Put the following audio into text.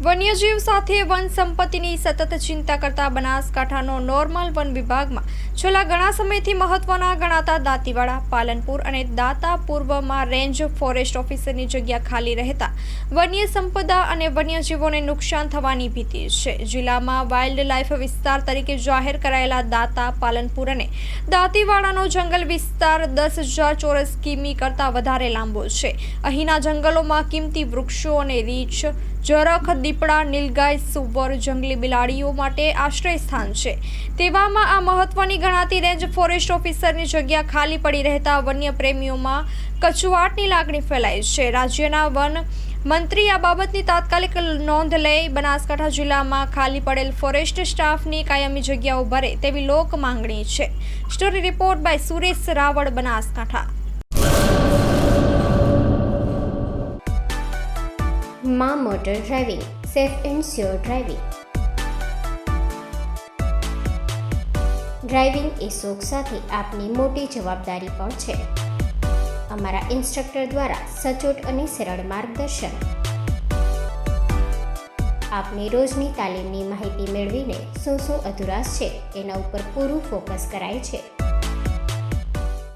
વન્યજીવ સાથે વન સંપત્તિની સતત ચિંતા કરતા બનાસકાંઠાનો નોર્મલ વન વિભાગમાં છેલ્લા ઘણા સમયથી મહત્વના ગણાતા દાંતીવાડા, પાલનપુર અને દાતા પૂર્વમાં રેન્જ ફોરેસ્ટ ઓફિસરની જગ્યા ખાલી રહેતા વન્ય સંપદા અને વન્યજીવોને નુકસાન થવાની ભીતિ છે. જિલ્લામાં વાઇલ્ડ લાઇફ વિસ્તાર તરીકે જાહેર કરાયેલા દાતા, પાલનપુર અને દાંતીવાડાનો જંગલ વિસ્તાર 10,000 ચોરસ કિમી કરતાં વધારે લાંબો છે. અહીંના જંગલોમાં કિંમતી વૃક્ષો અને રીંછ, ઝરખ, દીપડા, નીલગાય, સુવર, જંગલી બિલાડીઓ માટે આશ્રય સ્થાન છે. તેવામાં આ મહત્વની ગણાતી રેન્જ ફોરેસ્ટ ઓફિસરની જગ્યા ખાલી પડી રહેતા વન્ય પ્રેમીઓમાં કચવાટની લાગણી ફેલાઈ છે. રાજ્યના વન મંત્રી આ બાબતની તાત્કાલિક નોંધ લઈ બનાસકાંઠા જિલ્લામાં ખાલી પડેલ ફોરેસ્ટ સ્ટાફની કાયમી જગ્યાઓ ભરે તેવી લોક માંગણી છે. Story report by Suresh Raval, Banaskantha. માં motor driving, safe and sure driving. Driving એ શોખ સાથે આપની મોટી જવાબદારી પણ છે. અમારા ઇન્સ્ટ્રક્ટર દ્વારા સચોટ અને સરળ માર્ગદર્શન. આપની રોજની તાલીમની માહિતી મેળવીને શું અધુરાશ છે તેના ઉપર પૂરું ફોકસ કરાય છે.